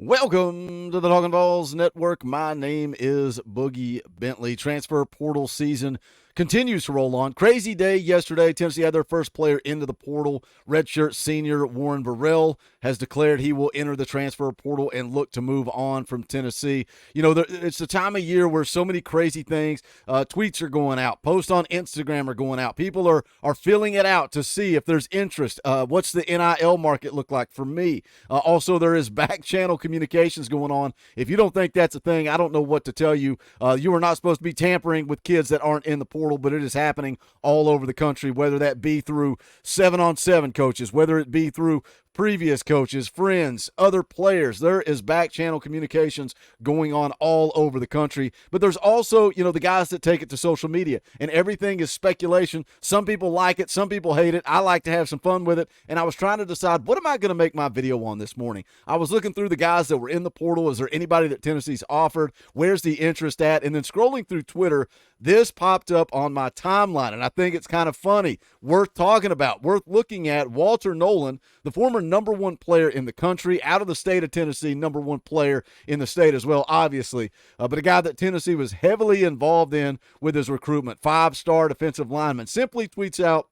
Welcome to the Talkin VAWLS Network. My name is Boogie Bentley. Transfer portal season continues to roll on. Crazy day yesterday. Tennessee had their first player into the portal. Redshirt senior Warren Burrell has declared he will enter the transfer portal and look to move on from Tennessee. You know, it's the time of year where so many crazy things, tweets are going out, posts on Instagram are going out. People are filling it out to see if there's interest. What's the NIL market look like for me? Also, there is back channel communications going on. If you don't think that's a thing, I don't know what to tell you. You are not supposed to be tampering with kids that aren't in the portal, but it is happening all over the country, whether that be through 7-on-7 coaches, whether it be through previous coaches, friends, other players. There is back channel communications going on all over the country. But there's also, you know, the guys that take it to social media, and everything is speculation. Some people like it, some people hate it. I like to have some fun with it, and I was trying to decide, what am I going to make my video on this morning? I was looking through the guys that were in the portal. Is there anybody that Tennessee's offered? Where's the interest at? And then scrolling through Twitter, this popped up on my timeline, and I think it's kind of funny, worth talking about, worth looking at. Walter Nolen, the former #1 player in the country, out of the state of Tennessee, #1 player in the state as well, obviously, but a guy that Tennessee was heavily involved in with his recruitment, 5-star defensive lineman, simply tweets out,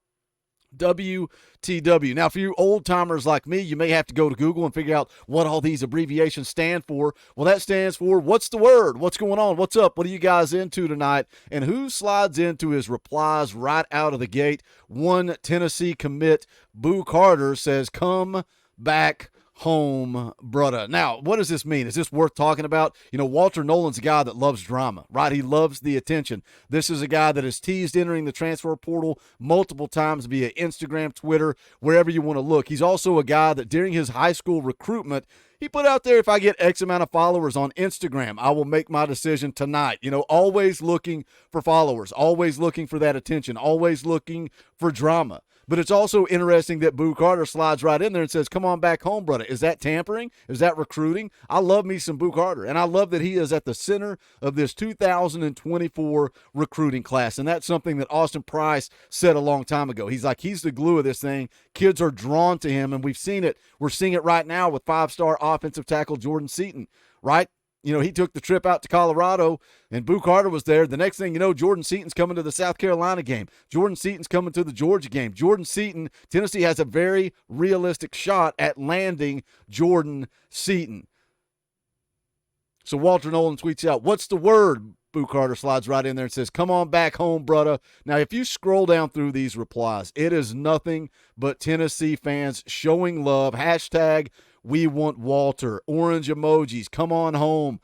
WTW. Now, for you old-timers like me, you may have to go to Google and figure out what all these abbreviations stand for. Well, that stands for, what's the word? What's going on? What's up? What are you guys into tonight? And who slides into his replies right out of the gate? One Tennessee commit, Boo Carter, says, come back home, brother. Now, what does this mean? Is this worth talking about? You know, Walter Nolen's a guy that loves drama, right? He loves the attention. This is a guy that is teased entering the transfer portal multiple times via Instagram, Twitter, wherever you want to look. He's also a guy that during his high school recruitment, he put out there, if I get X amount of followers on Instagram, I will make my decision tonight. You know, always looking for followers, always looking for that attention, always looking for drama. But it's also interesting that Boo Carter slides right in there and says, come on back home, brother. Is that tampering? Is that recruiting? I love me some Boo Carter, and I love that he is at the center of this 2024 recruiting class, and that's something that Austin Price said a long time ago. He's like, he's the glue of this thing. Kids are drawn to him, and we've seen it. We're seeing it right now with 5-star offensive tackle Jordan Seaton, right? You know, he took the trip out to Colorado, and Boo Carter was there. The next thing you know, Jordan Seaton's coming to the South Carolina game. Jordan Seaton's coming to the Georgia game. Jordan Seaton, Tennessee has a very realistic shot at landing Jordan Seaton. So Walter Nolen tweets out, what's the word? Boo Carter slides right in there and says, come on back home, brother. Now, if you scroll down through these replies, it is nothing but Tennessee fans showing love. Hashtag we want Walter. Orange emojis. Come on home.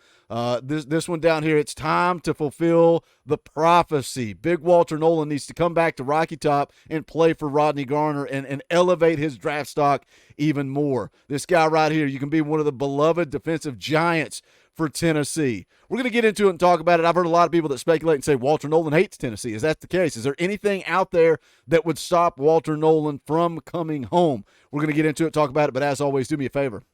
This one down here, it's time to fulfill the prophecy. Big Walter Nolen needs to come back to Rocky Top and play for Rodney Garner and elevate his draft stock even more. This guy right here, you can be one of the beloved defensive giants for Tennessee. We're going to get into it and talk about it. I've heard a lot of people that speculate and say Walter Nolen hates Tennessee. Is that the case? Is there anything out there that would stop Walter Nolen from coming home? We're going to get into it, talk about it, but as always, do me a favor.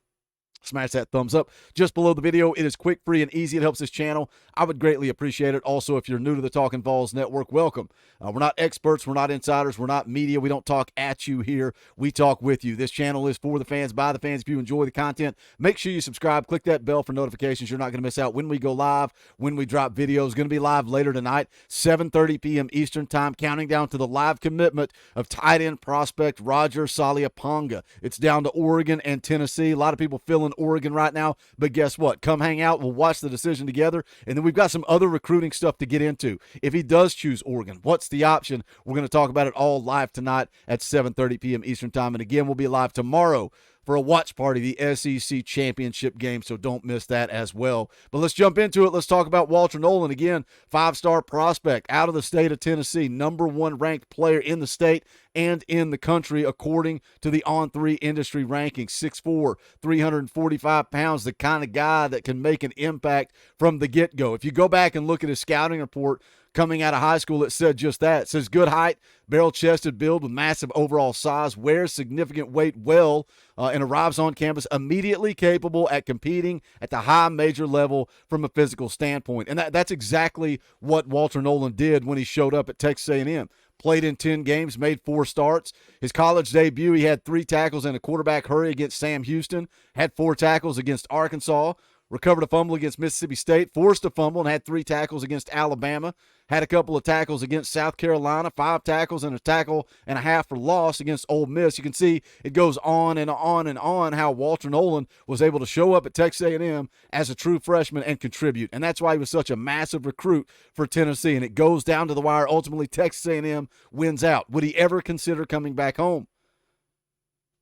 Smash that thumbs up just below the video. It is quick, free, and easy. It helps this channel. I would greatly appreciate it. Also, if you're new to the Talkin VAWLS Network, welcome. We're not experts. We're not insiders. We're not media. We don't talk at you here. We talk with you. This channel is for the fans, by the fans. If you enjoy the content, make sure you subscribe. Click that bell for notifications. You're not going to miss out when we go live, when we drop videos. Going to be live later tonight, 7:30 p.m. Eastern time, counting down to the live commitment of tight end prospect Roger Saliaponga. It's down to Oregon and Tennessee. A lot of people feeling Oregon right now, but guess what? Come hang out. We'll watch the decision together, and then we've got some other recruiting stuff to get into. If he does choose Oregon, what's the option? We're going to talk about it all live tonight at 7:30 p.m. Eastern time, and again, we'll be live tomorrow for a watch party, the SEC championship game, so don't miss that as well. But let's jump into it. Let's talk about Walter Nolen. Again, 5-star prospect out of the state of Tennessee, #1 ranked player in the state and in the country, according to the On3 industry rankings. 6'4", 345 pounds, the kind of guy that can make an impact from the get-go. If you go back and look at his scouting report coming out of high school, it said just that. It says good height, barrel-chested build with massive overall size, wears significant weight well, and arrives on campus immediately capable at competing at the high major level from a physical standpoint. And that's exactly what Walter Nolen did when he showed up at Texas A&M. played in 10 games, made 4 starts. His college debut, he had 3 tackles and a quarterback hurry against Sam Houston, had 4 tackles against Arkansas, recovered a fumble against Mississippi State, forced a fumble and had 3 tackles against Alabama, had a couple of tackles against South Carolina, 5 tackles and a tackle and a half for loss against Ole Miss. You can see it goes on and on and on how Walter Nolen was able to show up at Texas A&M as a true freshman and contribute, and that's why he was such a massive recruit for Tennessee, and it goes down to the wire. Ultimately, Texas A&M wins out. Would he ever consider coming back home?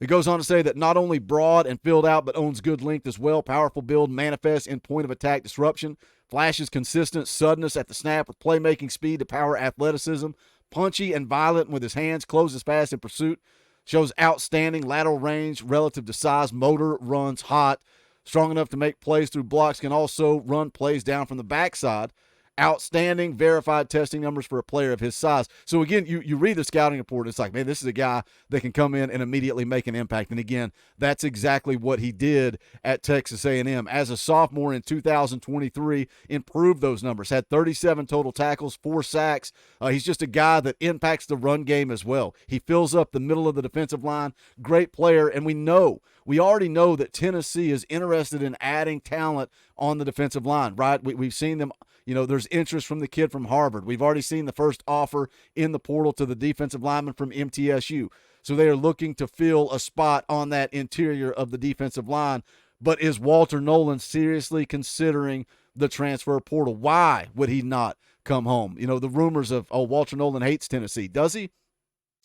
It goes on to say that not only broad and filled out, but owns good length as well. Powerful build, manifests in point of attack disruption, flashes consistent suddenness at the snap with playmaking speed to power athleticism, punchy and violent with his hands, closes fast in pursuit, shows outstanding lateral range relative to size, motor, runs hot, strong enough to make plays through blocks, can also run plays down from the backside. Outstanding verified testing numbers for a player of his size. So again, you read the scouting report, it's like, man, this is a guy that can come in and immediately make an impact. And again, that's exactly what he did at Texas A&M. As a sophomore in 2023, improved those numbers, had 37 total tackles, 4 sacks. He's just a guy that impacts the run game as well. He fills up the middle of the defensive line. Great player, and we already know that Tennessee is interested in adding talent on the defensive line, right? We've seen them. There's interest from the kid from Harvard. We've already seen the first offer in the portal to the defensive lineman from MTSU. So they are looking to fill a spot on that interior of the defensive line. But is Walter Nolen seriously considering the transfer portal? Why would he not come home? The rumors of, Walter Nolen hates Tennessee. Does he?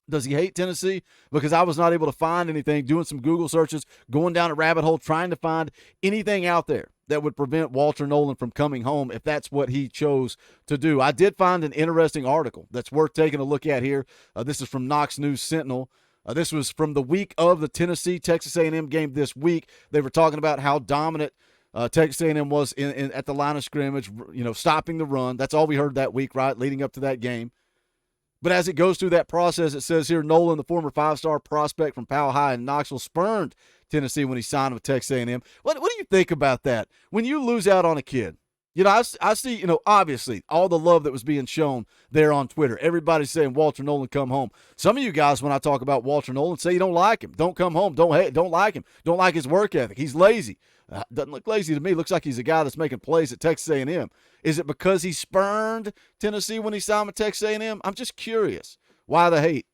Does he hate Tennessee? Because I was not able to find anything, doing some Google searches, going down a rabbit hole, trying to find anything out there that would prevent Walter Nolen from coming home if that's what he chose to do. I did find an interesting article that's worth taking a look at here. This is from Knox News Sentinel. This was from the week of the Tennessee-Texas A&M game this week. They were talking about how dominant Texas A&M was at the line of scrimmage, stopping the run. That's all we heard that week, right, leading up to that game. But as it goes through that process, it says here, Nolen, the former 5-star prospect from Powell High in Knoxville, spurned Tennessee when he signed with Texas A&M. What do you think about that? When you lose out on a kid, I see, obviously all the love that was being shown there on Twitter. Everybody's saying, Walter Nolen, come home. Some of you guys, when I talk about Walter Nolen, say you don't like him. Don't come home. Don't like him. Don't like his work ethic. He's lazy. Doesn't look lazy to me. Looks like he's a guy that's making plays at Texas A&M. Is it because he spurned Tennessee when he signed with Texas A&M? I'm just curious. Why the hate?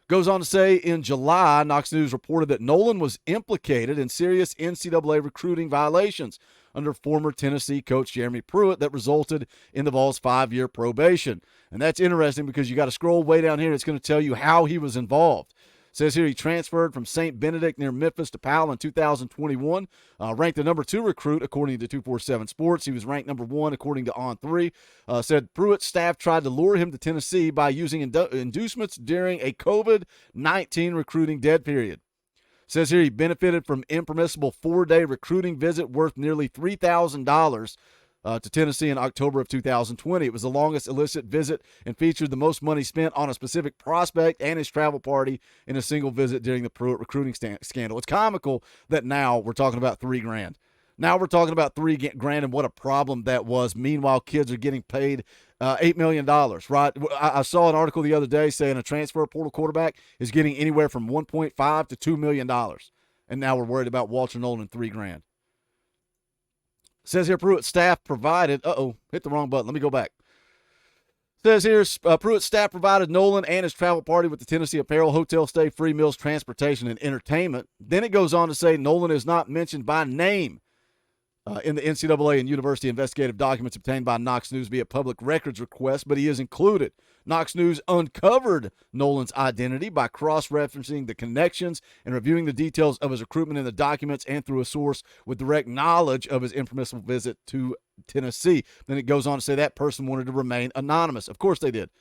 Goes on to say, in July, Knox News reported that Nolen was implicated in serious NCAA recruiting violations under former Tennessee coach Jeremy Pruitt that resulted in the Vols' 5-year probation. And that's interesting because you got to scroll way down here. It's going to tell you how he was involved. It says here he transferred from St. Benedict near Memphis to Powell in 2021, ranked the number 2 recruit according to 247 Sports. He was ranked number 1 according to On3. Said Pruitt's staff tried to lure him to Tennessee by using inducements during a COVID-19 recruiting dead period. Says here he benefited from impermissible 4-day recruiting visit worth nearly $3,000 to Tennessee in October of 2020. It was the longest illicit visit and featured the most money spent on a specific prospect and his travel party in a single visit during the Pruitt recruiting scandal. It's comical that now we're talking about $3,000. Now we're talking about $3,000 and what a problem that was. Meanwhile, kids are getting paid $8 million, right? I saw an article the other day saying a transfer portal quarterback is getting anywhere from $1.5 to $2 million. And now we're worried about Walter Nolen and $3,000. Says here Pruitt's staff provided, hit the wrong button. Let me go back. Says here Pruitt's staff provided Nolen and his travel party with the Tennessee apparel, hotel stay, free meals, transportation, and entertainment. Then it goes on to say Nolen is not mentioned by name in the NCAA and university investigative documents obtained by Knox News via public records request, but he is included. Knox News uncovered Nolen's identity by cross-referencing the connections and reviewing the details of his recruitment in the documents and through a source with direct knowledge of his impermissible visit to Tennessee. Then it goes on to say that person wanted to remain anonymous. Of course they did.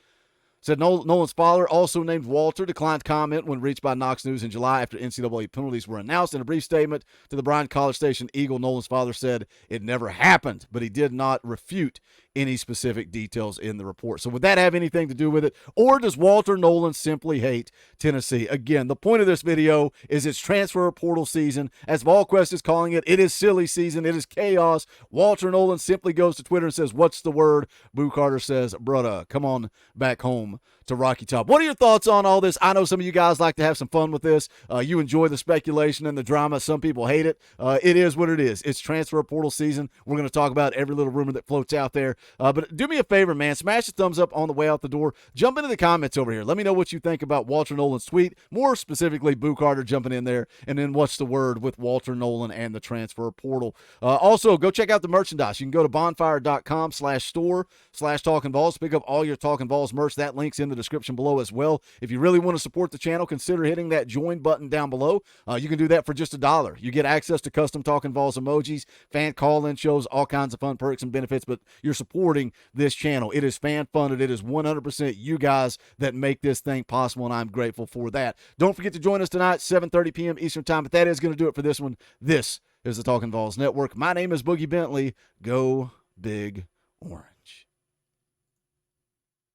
Said Nolen's father, also named Walter, declined comment when reached by Knox News in July after NCAA penalties were announced. In a brief statement to the Bryan College Station Eagle, Nolen's father said it never happened, but he did not refute any specific details in the report. So would that have anything to do with it? Or does Walter Nolen simply hate Tennessee? Again, the point of this video is it's transfer portal season. As VolQuest is calling it, it is silly season. It is chaos. Walter Nolen simply goes to Twitter and says, what's the word? Boo Carter says, brudda, come on back home to Rocky Top. What are your thoughts on all this? I know some of you guys like to have some fun with this. You enjoy the speculation and the drama. Some people hate it. It is what it is. It's transfer portal season. We're going to talk about every little rumor that floats out there. But do me a favor, man. Smash the thumbs up on the way out the door. Jump into the comments over here. Let me know what you think about Walter Nolen's tweet. More specifically, Boo Carter jumping in there. And then what's the word with Walter Nolen and the transfer portal. Also, go check out the merchandise. You can go to bonfire.com/store/Talkin VAWLS. Pick up all your Talkin VAWLS merch. That link's in the description below as well. If you really want to support the channel, consider hitting that join button down below. You can do that for just $1. You get access to custom Talkin VAWLS emojis, fan call-in shows, all kinds of fun perks and benefits, but you're supporting this channel. It is fan-funded. It is 100% you guys that make this thing possible, and I'm grateful for that. Don't forget to join us tonight, 7:30 p.m. Eastern Time, but that is going to do it for this one. This is the Talkin VAWLS Network. My name is Boogie Bentley. Go Big Orange.